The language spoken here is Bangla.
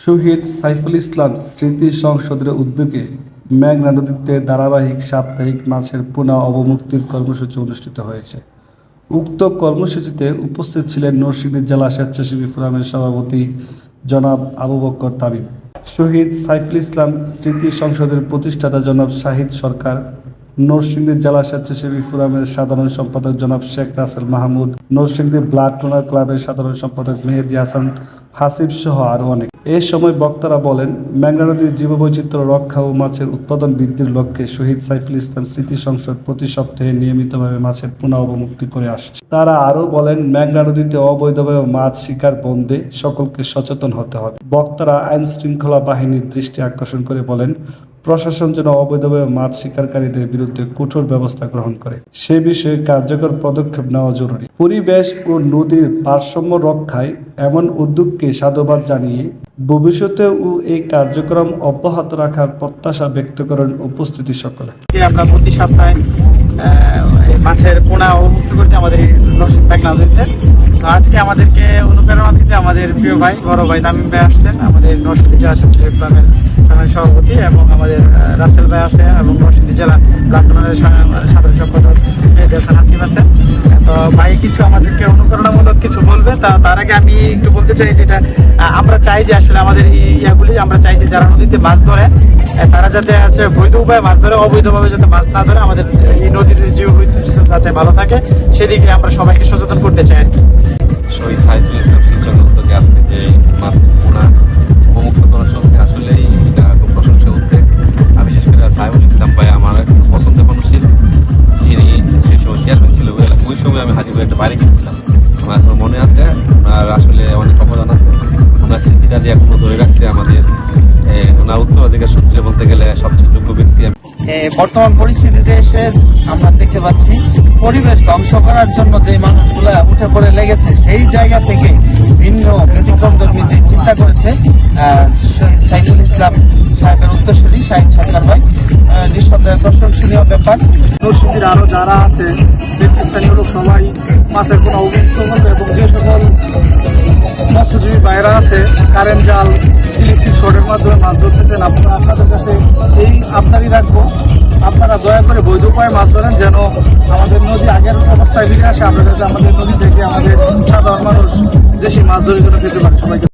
শহীদ সাইফুল ইসলাম স্মৃতি সংসদের উদ্যোগে মেঘনা নদীতে ধারাবাহিক সাপ্তাহিক মাছের পোনা অবমুক্তির কর্মসূচি অনুষ্ঠিত হয়েছে। উক্ত কর্মসূচিতে উপস্থিত ছিলেন নরসিংদী জেলা স্বেচ্ছাসেবী ফোরামের সভাপতি জনাব আবু বকর তামিম, শহীদ সাইফুল ইসলাম স্মৃতি সংসদের প্রতিষ্ঠাতা জনাব শাহিদ সরকার, নরসিংদী জেলা স্বেচ্ছাসেবী ফোরামের সাধারণ সম্পাদক জনাব শেখ রাসেল মাহমুদ, নরসিংদী ব্লাড ডোনার ক্লাবের সাধারণ সম্পাদক মেহেদী হাসান হাসিব সহ আরও অনেক। এ সময় বক্তারা বলেন, মেঘনা নদীর জীববৈচিত্র্য রক্ষা ও মাছের উৎপাদন বৃদ্ধির লক্ষ্যে শহীদ সাইফুল ইসলাম স্মৃতি সংসদ প্রতি সপ্তাহে নিয়মিতভাবে মাছের পোনা অবমুক্তি করে আসছে। তারা আরও বলেন, মেঘনা নদীতে অবৈধভাবে মাছ শিকার বন্ধে সকলকে সচেতন হতে হবে। বক্তারা আইন শৃঙ্খলা বাহিনীর দৃষ্টি আকর্ষণ করে বলেন, প্রশাসন যেন অবৈধভাবে মাছ শিকারকারীদের বিরুদ্ধে কঠোর ব্যবস্থা গ্রহণ করে, সে বিষয়ে কার্যকর পদক্ষেপ নেওয়া জরুরি। পরিবেশ ও নদীর ভারসাম্য রক্ষায় এমন উদ্যোগকে সাধুবাদ জানিয়ে ভবিষ্যতেও এই কার্যক্রম অব্যাহত রাখার প্রত্যাশা ব্যক্ত করেন উপস্থিতি সকলে। আমরা প্রতি সপ্তাহে মাছের পোনা অবমুক্ত করতে আমাদের মেঘনা নদীতে। তো আজকে আমাদেরকে অনুপ্রেরণা দিতে আমাদের প্রিয় ভাই বড় ভাই তামিম ভাই আসছেন, আমাদের নরসিংদী জেলা স্বেচ্ছাসেবী ফোরামের সভাপতি, এবং আমাদের রাসেল ভাই আছে, এবং নরসিংদী জেলা ব্লাড ডোনারের সাধারণ সম্পাদক মেহেদী হাসান হাসিব আছে। তো ভাই কিছু আমাদেরকে অনুপ্রেরণামূলক কিছু বলবে। তার আগে আমি একটু বলতে চাই, যেটা আমরা চাই যে আসলে আমাদের ইয়াগুলি আমরা চাই যে যারা নদীতে মাছ ধরে তারা যাতে আছে বৈধ উপায়ে মাছ ধরে, অবৈধভাবে যাতে মাছ না ধরে, আমাদের এই নদীর জীববৈচিত্র্য যাতে ভালো থাকে সেদিকে আমরা সবাইকে সচেতন করতে চাই আর কি। শহীদ সাইফুল ইসলাম স্মৃতি উদ্যোগে আজকে যে মাছের পোনা অবমুক্ত করা চলছে, আসলেই এটা খুব প্রশংসা উদ্যোগ। বিশেষ করে সাইফুল ইসলাম ভাই আমার পছন্দের মানুষ ছিল, যিনি সে সময় চেয়ারম্যান ছিল। ওই সময় আমি হাজিপুরে একটা বাড়ি গেছিলাম, আমার এখন মনে আছে। ওনার আসলে অনেক অবদান আছে, ওনার স্মৃতিটা যে এখনো ধরে রাখছে আমাদের, ওনার উত্তরাধিকার সূত্রে বলতে গেলে সবচেয়ে যোগ্য ব্যক্তি। বর্তমান পরিস্থিতিতে এসে আমরা দেখতে পাচ্ছি পরিবেশ ধ্বংস করার জন্য যে মানুষগুলা উঠে পড়ে লেগেছে, সেই জায়গা থেকে ভিন্ন ব্যতিক্রমধর্মী যে চিন্তা করেছে সাইফুল ইসলাম সাহেবের উত্তরসূরি শাহিদ সরকার ভাই, নিঃসন্দেহে প্রশংসনীয় ব্যাপার। নরসিংদীর আরো যারা আছে ব্যক্তিস্থানীয় লোক সবাই মাছের পোনা অবমুক্ত করবে, এবং যে সকল মৎস্যজীবী বাইরা আছে কারেন্ট জাল, ইলেকট্রিক শর্টের মাধ্যমে মাছ ধরতেছেন, আপনারা আপনাদের কাছে এই আবদারি রাখবো, আপনারা দয়া করে বৈধ উপায়ে মাছ ধরেন, যেন আমাদের নদী আগের অবস্থায় ফিরে আসে। আমরা যাতে আমাদের নদী থেকে আমাদের সাধারণ মানুষ দেশি মাছ ধরে খেতে পারে। সবাইকে